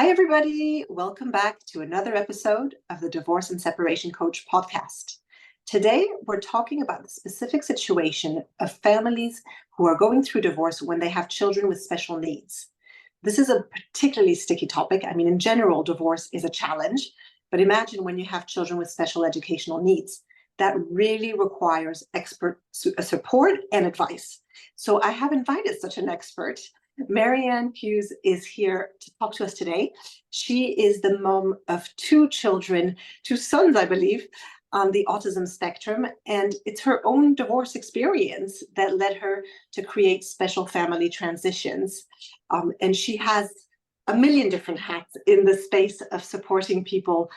Hi, everybody. Welcome back to another episode of the Divorce and Separation Coach podcast. Today, we're talking about the specific situation of families who are going through divorce when they have children with special needs. This is a particularly sticky topic. I mean, in general, divorce is a challenge, but imagine when you have children with special educational needs. That really requires expert support and advice. So I have invited such an expert. Mary Ann Hughes is here to talk to us today. She is the mom of two children, two sons, I believe, on the autism spectrum. And it's her own divorce experience that led her to create special family transitions. And she has a million different hats in the space of supporting people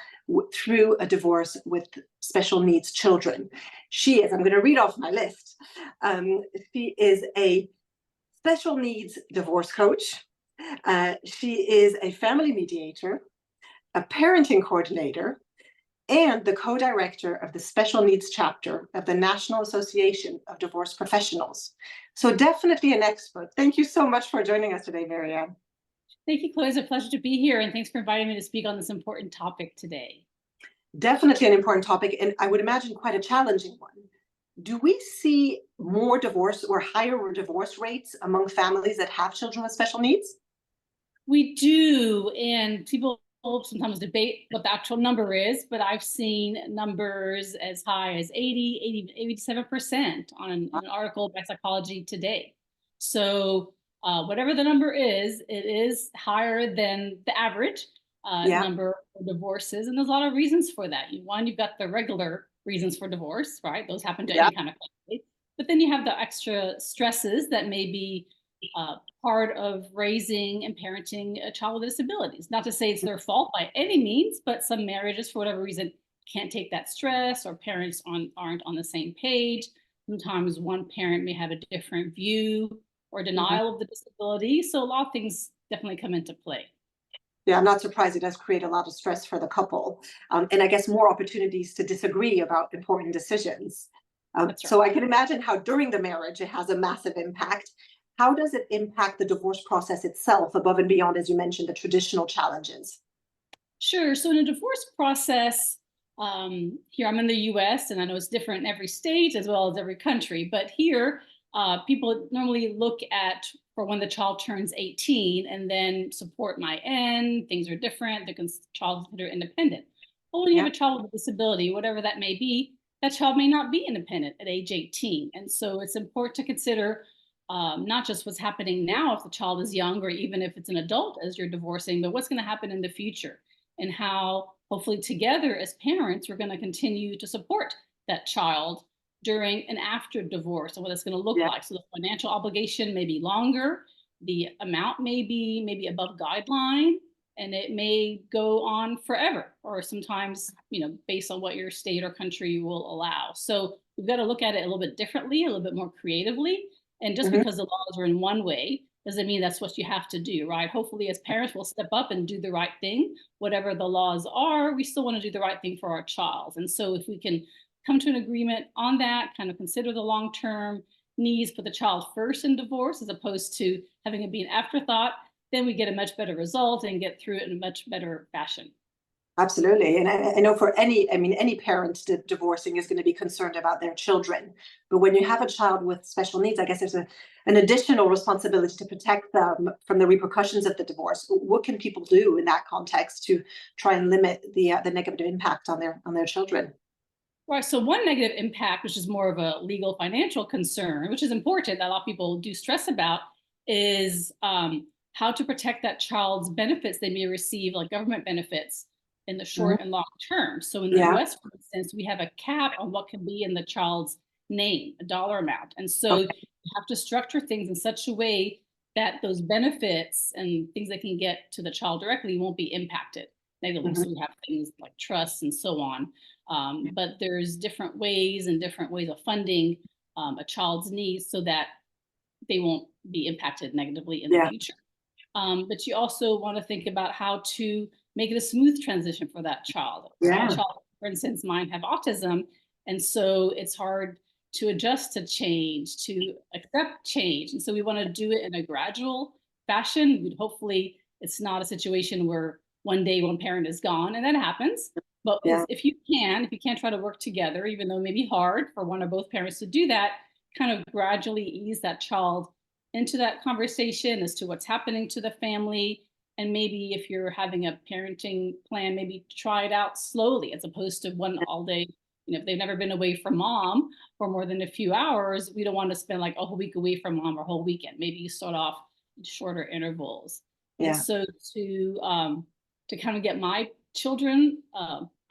through a divorce with special needs children. She is, I'm going to read off my list. She is a special needs divorce coach. She is a family mediator, a parenting coordinator, and the co-director of the special needs chapter of the National Association of Divorce Professionals. So definitely an expert. Thank you so much for joining us today, Mary Ann. Thank you, Chloe. It's a pleasure to be here, and thanks for inviting me to speak on this important topic today. Definitely an important topic, and I would imagine quite a challenging one. Do we see more divorce or higher divorce rates among families that have children with special needs? We do, and people sometimes debate what the actual number is, but I've seen numbers as high as 87% on an article by Psychology Today. So whatever the number is, it is higher than the average number of divorces, and there's a lot of reasons for that. One, you've got the regular reasons for divorce, right? Those happen to any kind of family. But then you have the extra stresses that may be part of raising and parenting a child with disabilities. Not to say it's their fault by any means, but some marriages, for whatever reason, can't take that stress, or parents aren't on the same page. Sometimes one parent may have a different view or denial of the disability. So a lot of things definitely come into play. Yeah, I'm not surprised. It does create a lot of stress for the couple. And I guess more opportunities to disagree about important decisions. That's right. So I can imagine how during the marriage it has a massive impact. How does it impact the divorce process itself, above and beyond, as you mentioned, the traditional challenges? Sure. So in a divorce process, here I'm in the US, and I know it's different in every state as well as every country, but here people normally look at for when the child turns 18 and then support my end. Things are different. The child is considered independent. But when you have a child with a disability, whatever that may be, that child may not be independent at age 18. And so it's important to consider not just what's happening now if the child is young, or even if it's an adult as you're divorcing, but what's going to happen in the future, and how hopefully together as parents, we're going to continue to support that child during and after divorce, and what it's going to look like. So the financial obligation may be longer, the amount may be above guideline, and it may go on forever, or sometimes, based on what your state or country will allow. So we've got to look at it a little bit differently, a little bit more creatively. And just because the laws are in one way doesn't mean that's what you have to do, right? Hopefully, as parents, we'll step up and do the right thing. Whatever the laws are, we still want to do the right thing for our child. And so if we can come to an agreement on that, kind of consider the long-term needs for the child first in divorce, as opposed to having it be an afterthought, then we get a much better result and get through it in a much better fashion. Absolutely. And I know for any parent divorcing is going to be concerned about their children. But when you have a child with special needs, I guess there's an additional responsibility to protect them from the repercussions of the divorce. What can people do in that context to try and limit the negative impact on their children? Right. So one negative impact, which is more of a legal financial concern, which is important, that a lot of people do stress about, is how to protect that child's benefits they may receive, like government benefits, in the short and long term. So in the US, for instance, we have a cap on what can be in the child's name, a dollar amount. And so you have to structure things in such a way that those benefits and things that can get to the child directly won't be impacted negatively. So we have things like trusts and so on. But there's different ways of funding a child's needs so that they won't be impacted negatively in the future. But you also want to think about how to make it a smooth transition for that child. Child, for instance, mine have autism, and so it's hard to adjust to change, to accept change. And so we want to do it in a gradual fashion. We'd hopefully It's not a situation where one day one parent is gone, and that happens. But Yeah. if you can try to work together, even though it may be hard for one or both parents to do that, kind of gradually ease that child into that conversation as to what's happening to the family. And maybe if you're having a parenting plan, maybe try it out slowly as opposed to one all day. If they've never been away from mom for more than a few hours, we don't want to spend like a whole week away from mom or a whole weekend. Maybe you start off in shorter intervals. And Yeah. so to kind of get my children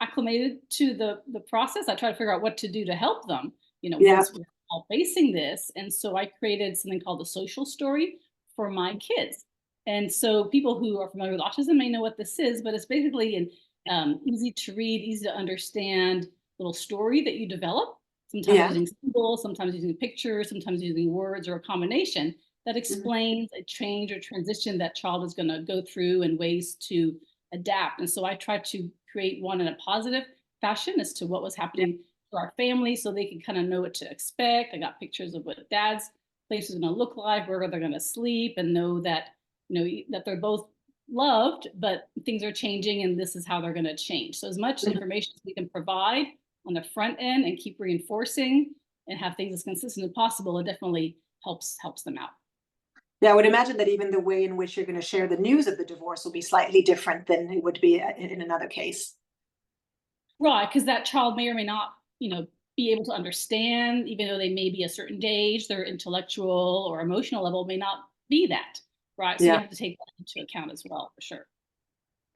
acclimated to the process, I try to figure out what to do to help them, Yeah. once we're all facing this. And so I created something called the social story for my kids. And so people who are familiar with autism may know what this is, but it's basically an easy to read, easy to understand little story that you develop, sometimes Yeah. using symbols, sometimes using pictures, sometimes using words or a combination that Mhm. explains a change or transition that child is going to go through and ways to adapt. And so I try to create one in a positive fashion as to what was Yeah. happening to our family so they can kind of know what to expect. I got pictures of what dad's place is going to look like, where they're going to sleep, and know that, that they're both loved, but things are changing and this is how they're going to change. So as much Mhm. information as we can provide on the front end and keep reinforcing and have things as consistent as possible, it definitely helps them out. Yeah, I would imagine that even the way in which you're going to share the news of the divorce will be slightly different than it would be in another case. Right, because that child may or may not, be able to understand, even though they may be a certain age, their intellectual or emotional level may not be that, right? So you Yeah. have to take that into account as well, for sure.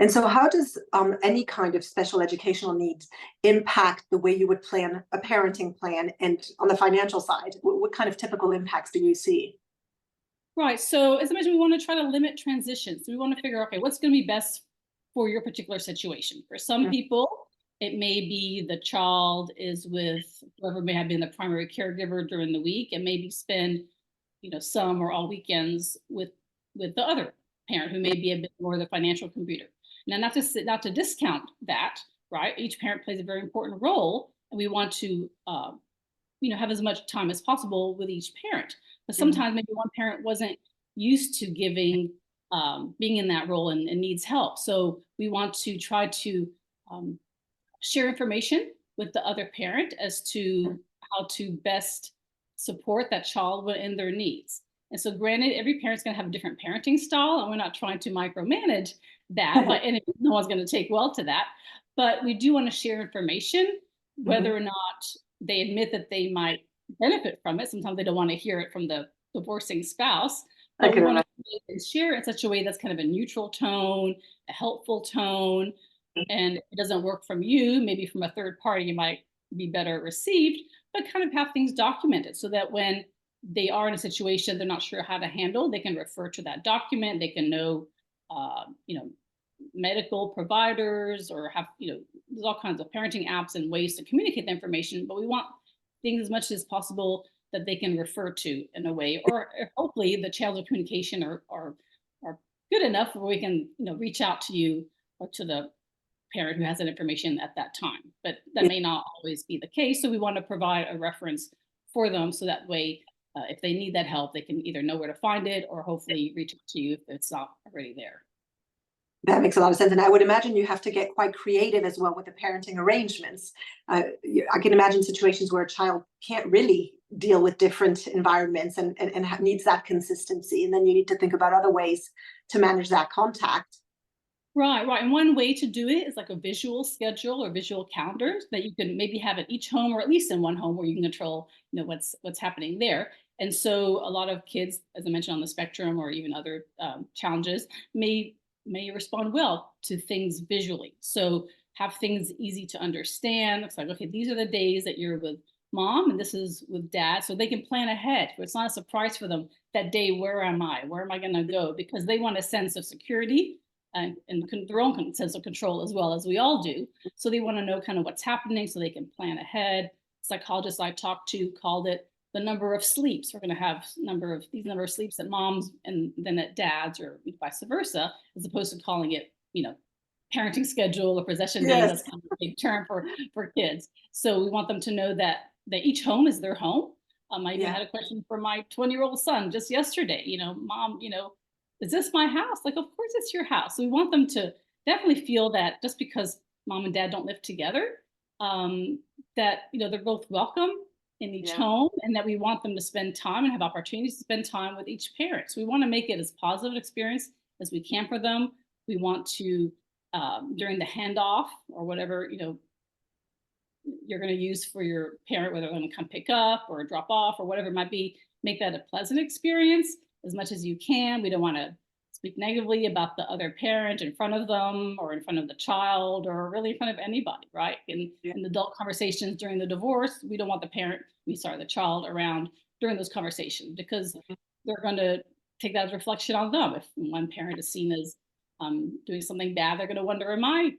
And so, how does any kind of special educational needs impact the way you would plan a parenting plan? And on the financial side, what kind of typical impacts do you see? Right. So as I mentioned, we want to try to limit transitions. So we want to figure, okay, what's going to be best for your particular situation. For some Mhm. people, it may be the child is with whoever may have been the primary caregiver during the week and maybe spend, some or all weekends with the other parent who may be a bit more the financial contributor. Now, not to discount that, right? Each parent plays a very important role, and we want to have as much time as possible with each parent. But Mhm. sometimes maybe one parent wasn't used to being in that role and needs help. So we want to try to um, share information with the other parent as to how to best support that child in their needs. And so, granted, every parent's going to have a different parenting style, and we're not trying to micromanage that, but and no one's going to take well to that. But we do want to share information, Mhm. whether or not they admit that they might benefit from it. Sometimes they don't want to hear it from the divorcing spouse, I but we can want imagine. to share it in such a way that's kind of a neutral tone, a helpful tone, and if it doesn't work from you, maybe from a third party, you might be better received, but kind of have things documented so that when they are in a situation they're not sure how to handle, they can refer to that document. They can know, uh, you know, medical providers or have, there's all kinds of parenting apps and ways to communicate the information, but we want things as much as possible that they can refer to in a way, or hopefully the channels of communication are good enough where we can, reach out to you or to the parent who has that information at that time. But that Yeah. may not always be the case. So we want to provide a reference for them so that way, if they need that help, they can either know where to find it or hopefully reach out to you if it's not already there. That makes a lot of sense. And I would imagine you have to get quite creative as well with the parenting arrangements. I can imagine situations where a child can't really deal with different environments and needs that consistency. And then you need to think about other ways to manage that contact. Right, right. And one way to do it is like a visual schedule or visual calendars that you can maybe have at each home or at least in one home where you can control, what's happening there. And so a lot of kids, as I mentioned, on the spectrum or even other challenges may respond well to things visually. So have things easy to understand. It's like, okay, these are the days that you're with mom and this is with dad. So they can plan ahead. It's not a surprise for them that day, where am I? Where am I going to go? Because they want a sense of security and their own sense of control as well, as we all do. So they want to know kind of what's happening so they can plan ahead. Psychologists I talked to called it the number of sleeps. We're going to have number of sleeps at mom's and then at dad's or vice versa, as opposed to calling it, parenting schedule or possession days. That's Yes. kind of a big term for kids. So we want them to know that each home is their home. I even Yeah. had a question for my 20-year-old son just yesterday. Mom, is this my house? Like, of course it's your house. So we want them to definitely feel that just because mom and dad don't live together, um, that, they're both welcome in each Yeah. home, and that we want them to spend time and have opportunities to spend time with each parent. So we want to make it as positive an experience as we can for them. We want to, during the handoff or whatever, you're going to use for your parent, whether they're going to come pick up or drop off or whatever it might be, make that a pleasant experience as much as you can. We don't want to speak negatively about the other parent in front of them or in front of the child or really in front of anybody, right? Yeah. In adult conversations during the divorce, we don't want the child around during those conversations, because Mhm. they're going to take that as reflection on them. If one parent is seen as doing something bad, they're going to wonder, am I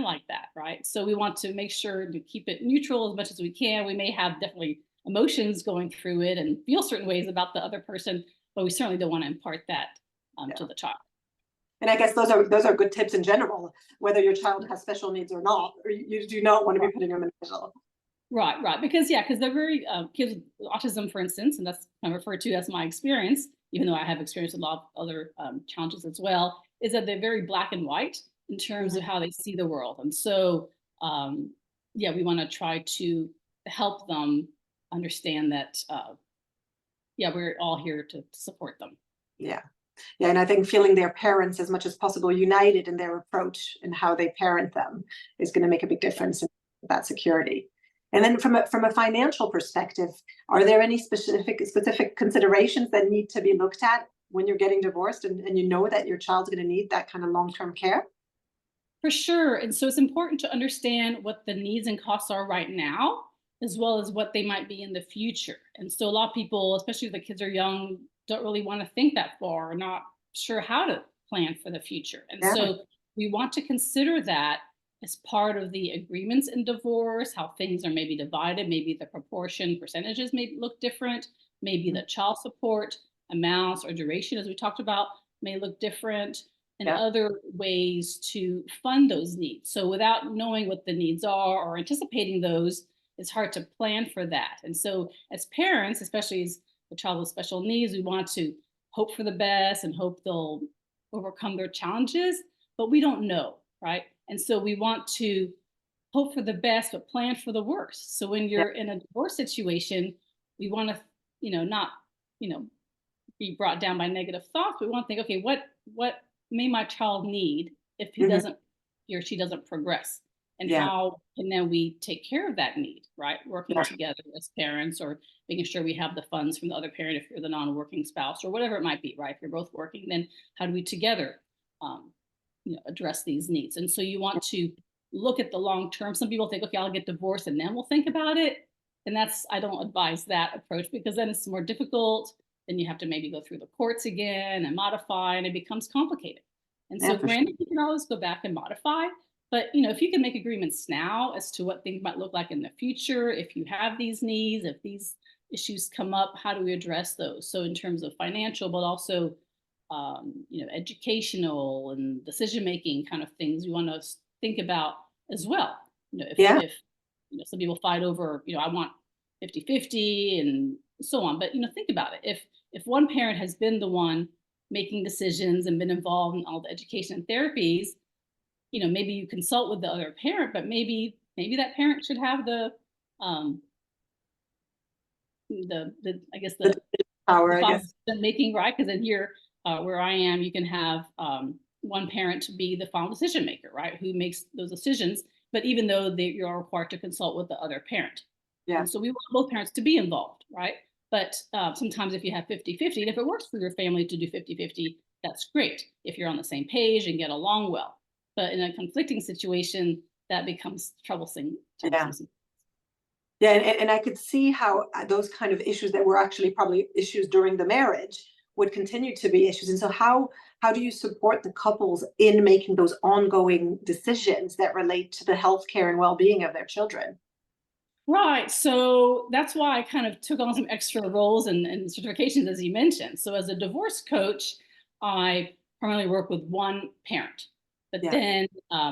like that, right? So we want to make sure to keep it neutral as much as we can. We may have definitely emotions going through it and feel certain ways about the other person, but we certainly don't want to impart that to Yeah. the child. And I guess those are good tips in general, whether your child has special needs or not, or you do not want to be putting them in the middle. Right, right. Because they're very kids with autism, for instance, and that's kind of referred to as my experience, even though I have experienced a lot of other challenges as well, is that they're very black and white in terms of Mhm. how they see the world. And so, yeah, we want to try to help them understand that, yeah, we're all here to support them. Yeah. Yeah, and I think feeling their parents as much as possible united in their approach and how they parent them is going to make a big difference in that security. And then from a financial perspective, are there any specific considerations that need to be looked at when you're getting divorced and you know that your child's going to need that kind of long-term care? For sure. And so it's important to understand what the needs and costs are right now, as well as what they might be in the future. And so a lot of people, especially if the kids are young, don't really want to think that far or not sure how to plan for the future. And Yeah. so we want to consider that as part of the agreements in divorce, how things are maybe divided, maybe the proportion percentages may look different, maybe the child support amounts or duration, as we talked about, may look different, and Yeah. other ways to fund those needs. So without knowing what the needs are or anticipating those, it's hard to plan for that. And so as parents, especially as a child with special needs, we want to hope for the best and hope they'll overcome their challenges, but we don't know, right? And so we want to hope for the best, but plan for the worst. So when Yeah. you're in a divorce situation, we want to, not, you know, be brought down by negative thoughts. We want to think, okay, what may my child need if Mhm. he or she doesn't progress, and Yeah. how can then we take care of that need, right? Working Yeah. together as parents, or making sure we have the funds from the other parent if you're the non-working spouse, or whatever it might be, right? If you're both working, then how do we together, um, address these needs? And so you want to look at the long term. Some people think, okay, I'll get divorced and then we'll think about it. And I don't advise that approach, because then it's more difficult. Then you have to maybe go through the courts again and modify, and it becomes complicated. And Yeah, so for sure. granted, you can always go back and modify, but if you can make agreements now as to what things might look like in the future, if you have these needs, if these issues come up, how do we address those? So in terms of financial, but also educational and decision making kind of things, we want to think about as well. Yeah. If some people fight over, I want 50-50 and so on. But think about it. If one parent has been the one making decisions and been involved in all the education and therapies, maybe you consult with the other parent, but maybe that parent should have um the I guess The power, the I final guess. decision making, right? Because then here, where I am, you can have one parent to be the final decision maker, right? Who makes those decisions. But even though you're required to consult with the other parent. Yeah. And so we want both parents to be involved, right? But sometimes if you have 50-50, and if it works for your family to do 50-50, that's great if you're on the same page and get along well. But in a conflicting situation, that becomes troublesome. Yeah. Yeah, and I could see how those kind of issues that were actually probably issues during the marriage would continue to be issues. And so how do you support the couples in making those ongoing decisions that relate to the healthcare and well-being of their children? Right. So that's why I kind of took on some extra roles and certifications, as you mentioned. So as a divorce coach, I primarily work with one parent, but Yeah. then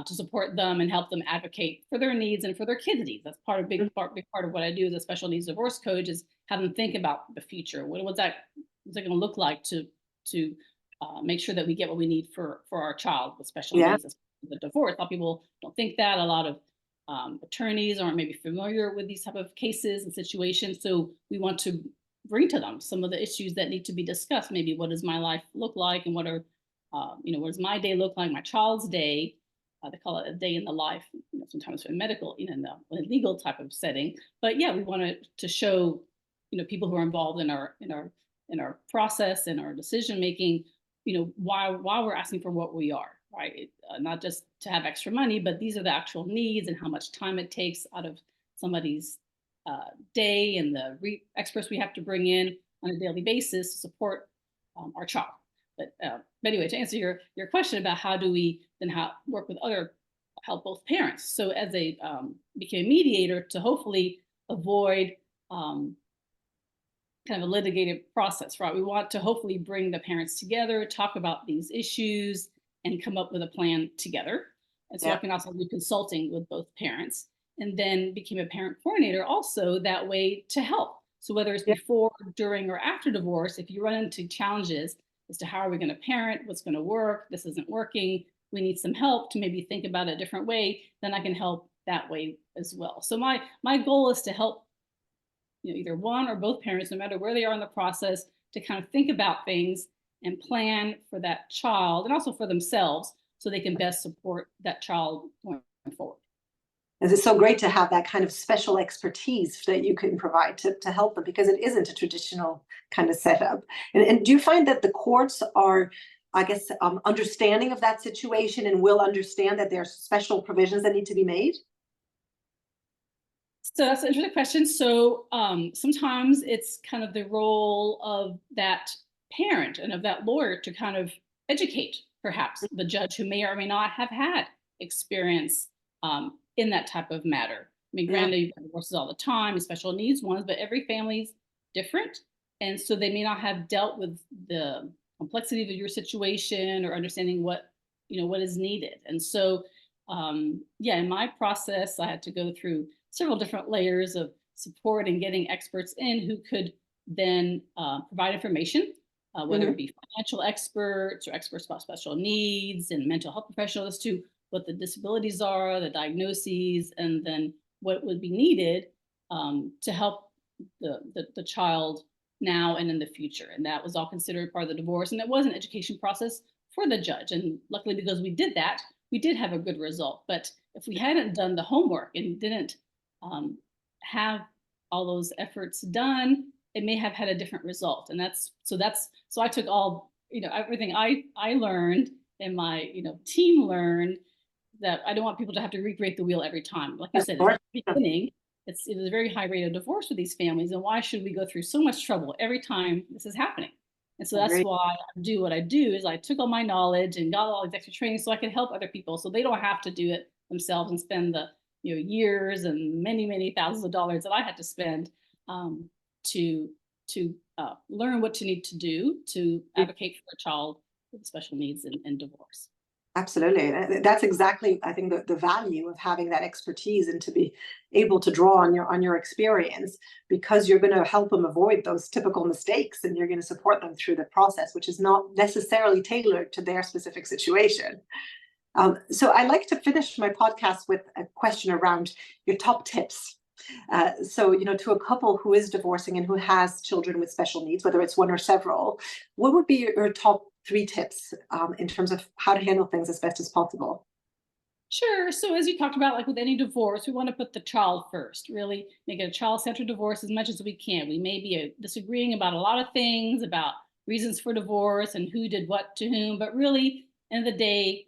to support them and help them advocate for their needs and for their kids' needs. That's Mhm. big part of what I do as a special needs divorce coach, is have them think about the future. What's that going to look like to make sure that we get what we need for our child with special Yeah. needs. The divorce. A lot of people don't think that. A lot of attorneys aren't maybe familiar with these type of cases and situations. So we want to bring to them some of the issues that need to be discussed. Maybe what does my life look like, and what are, what does my day look like, my child's day. They call it a day in the life, sometimes for medical, in the legal type of setting. But yeah, we wanted to show, people who are involved in our process and our decision making, why we're asking for what we are, right? Not just to have extra money, but these are the actual needs and how much time it takes out of somebody's day, and the experts we have to bring in on a daily basis to support our child. But anyway, to answer your question about how do we then work with help both parents. So as a became a mediator to hopefully avoid kind of a litigated process, right? We want to hopefully bring the parents together, talk about these issues, and come up with a plan together. And so I can also do consulting with both parents, and then became a parent coordinator also that way to help. So whether it's before, during, or after divorce, if you run into challenges as to how are we going to parent, what's going to work, this isn't working, we need some help to maybe think about it a different way, then I can help that way as well. So my goal is to help either one or both parents, no matter where they are in the process, to kind of think about things and plan for that child and also for themselves so they can best support that child going forward. And it's so great to have that kind of special expertise that you can provide to help them, because it isn't a traditional kind of setup. And do you find that the courts are, I guess, understanding of that situation and will understand that there are special provisions that need to be made? So that's an interesting question. So sometimes it's kind of the role of that parent and of that lawyer to kind of educate perhaps the judge who may or may not have had experience in that type of matter. I mean, granted, you have divorces all the time, special needs ones, but every family's different. And so they may not have dealt with the complexity of your situation or understanding what is needed. And so, in my process, I had to go through several different layers of support and getting experts in who could then provide information, whether it be financial experts or experts about special needs and mental health professionals, to what the disabilities are, the diagnoses, and then what would be needed to help the child now and in the future. And that was all considered part of the divorce. And it was an education process for the judge. And luckily, because we did that, we did have a good result. But if we hadn't done the homework and didn't have all those efforts done, it may have had a different result. And so I took all, everything I learned and my, team learned, that I don't want people to have to recreate the wheel every time. Like you said, at the beginning, it was a very high rate of divorce with these families. And why should we go through so much trouble every time this is happening? And so that's why I do what I do, is I took all my knowledge and got all these extra training so I could help other people so they don't have to do it themselves and spend the years and many, many thousands of dollars that I had to spend to learn what you need to do to advocate for a child with special needs and divorce. Absolutely. That's exactly, I think, the value of having that expertise, and to be able to draw on your experience, because you're going to help them avoid those typical mistakes, and you're going to support them through the process, which is not necessarily tailored to their specific situation. So I like to finish my podcast with a question around your top tips. So, to a couple who is divorcing and who has children with special needs, whether it's one or several, what would be your top 3 tips in terms of how to handle things as best as possible? Sure. So as you talked about, like with any divorce, we want to put the child first, really make it a child-centered divorce as much as we can. We may be disagreeing about a lot of things, about reasons for divorce and who did what to whom, but really, end of the day,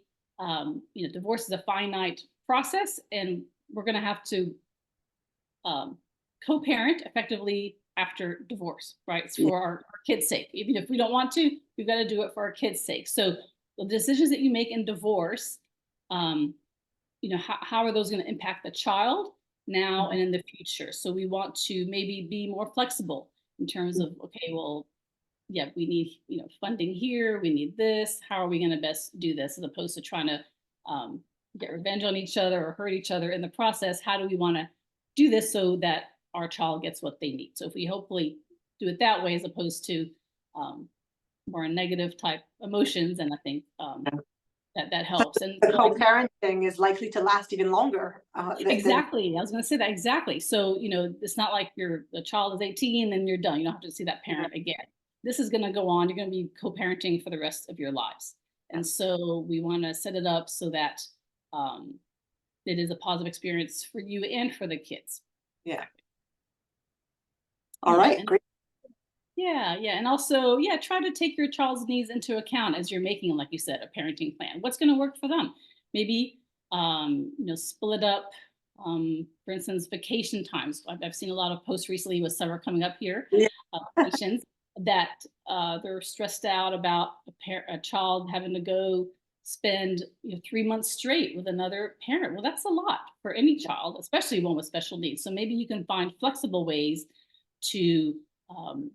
divorce is a finite process, and we're going to have to co-parent effectively after divorce, right? It's for our kids' sake. Even if we don't want to, we've got to do it for our kids' sake. So the decisions that you make in divorce, how are those going to impact the child now and in the future? So we want to maybe be more flexible in terms of, okay, well, yeah, we need, funding here, we need this. How are we going to best do this, as opposed to trying to get revenge on each other or hurt each other in the process? How do we want to do this so that our child gets what they need? So if we hopefully do it that way, as opposed to more negative type emotions, and I think that helps. And The so, like, co-parenting is likely to last even longer than exactly, I was going to say that exactly. So it's not like the child is 18 and you're done. You don't have to see that parent again. This is going to go on. You're going to be co-parenting for the rest of your lives, and so we want to set it up so that um, it is a positive experience for you and for the kids. yeah. All Yeah, right, and great. yeah, and also, yeah, try to take your child's needs into account as you're making, like you said, a parenting plan. What's going to work for them? Maybe split up. For instance, vacation times. I've seen a lot of posts recently with summer coming up here, Yeah. vacations that they're stressed out about a child having to go spend 3 months straight with another parent. Well, that's a lot for any child, especially one with special needs. So maybe you can find flexible ways to um,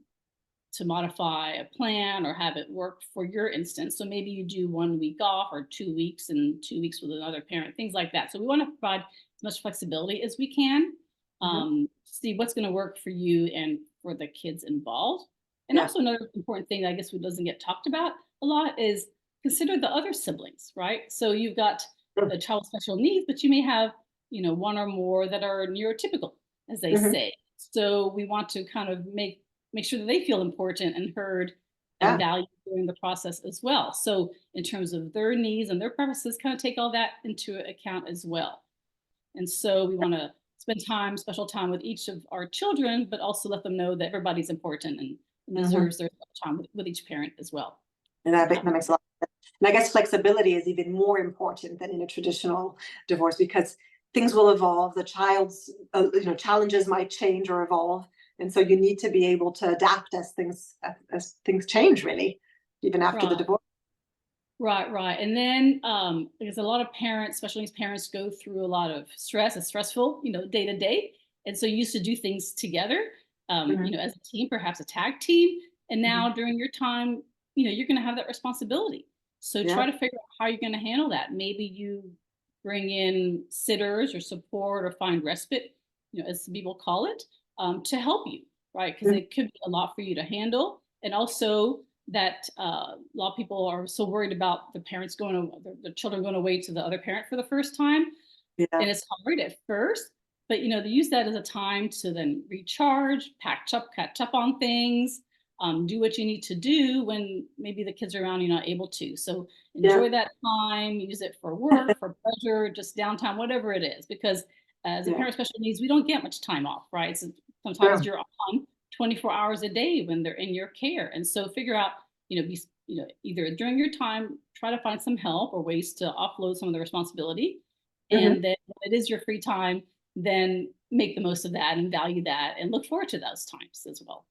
to modify a plan or have it work for your instance. So maybe you do 1 week off or 2 weeks and 2 weeks with another parent, things like that. So we want to provide as much flexibility as we can, see what's going to work for you and for the kids involved. And Yeah. also another important thing that I guess doesn't get talked about a lot is consider the other siblings, right? So you've got the child with special needs, but you may have, one or more that are neurotypical, as they Mhm. say. So we want to kind of make sure that they feel important and heard and Yeah. valued during the process as well. So in terms of their needs and their preferences, kind of take all that into account as well. And so we want to spend special time with each of our children, but also let them know that everybody's important and Mhm. deserves their time with each parent as well. And that makes a lot of sense. And I guess flexibility is even more important than in a traditional divorce because things will evolve. The child's challenges might change or evolve, and so you need to be able to adapt as things change, really, even after the Right. divorce. Right. And then because a lot of parents, special needs parents, go through a lot of stress. It's stressful, day to day. And so you used to do things together, Mhm. as a team, perhaps a tag team. And Mhm. now during your time, you're going to have that responsibility. So try Yeah. to figure out how you're going to handle that. Maybe you bring in sitters or support or find respite, as people call it, to help you, right? Because Mhm. it could be a lot for you to handle. And also, that a lot of people are so worried about the children going away to the other parent for the first time, Yeah. and it's hard at first, but they use that as a time to then recharge, catch up on things, do what you need to do when maybe the kids are around, you're not able to. So Yeah. enjoy that time, use it for work, for pleasure, just downtime, whatever it is, because as a Yeah. parent with special needs, we don't get much time off, right? So sometimes True. you're on 24 hours a day when they're in your care. And so figure out, either during your time, try to find some help or ways to offload some of the responsibility. Mhm. And then when it is your free time, then make the most of that and value that and look forward to those times as well.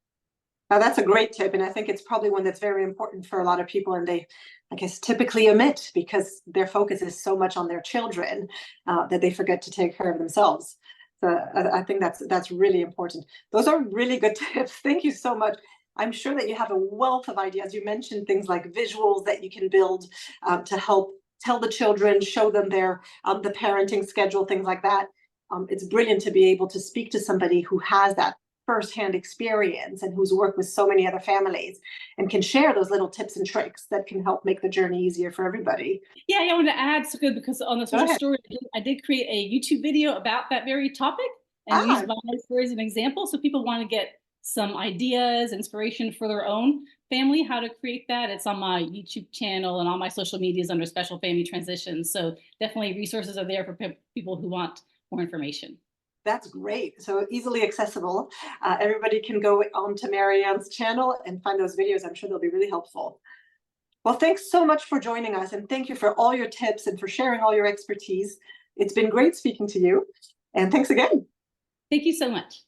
Now, that's a great tip, and I think it's probably one that's very important for a lot of people, and they, I guess, typically omit because their focus is so much on their children that they forget to take care of themselves. So I think that's really important. Those are really good tips. Thank you so much. I'm sure that you have a wealth of ideas. You mentioned things like visuals that you can build to help tell the children, show them the parenting schedule, things like that. It's brilliant to be able to speak to somebody who has that firsthand experience and who's worked with so many other families and can share those little tips and tricks that can help make the journey easier for everybody. Yeah, I want to add so good because on the Go social ahead. story, I did create a YouTube video about that very topic and use Ah, my life story as an example. So people want to get some ideas, inspiration for their own family, how to create that. It's on my YouTube channel and all my social medias under Special Family Transitions. So definitely resources are there for people who want more information. that's great. So easily accessible. Everybody can go onto Mary Ann's channel and find those videos. I'm sure they'll be really helpful. Well, thanks so much for joining us, and thank you for all your tips and for sharing all your expertise. It's been great speaking to you, and thanks again. Thank you so much.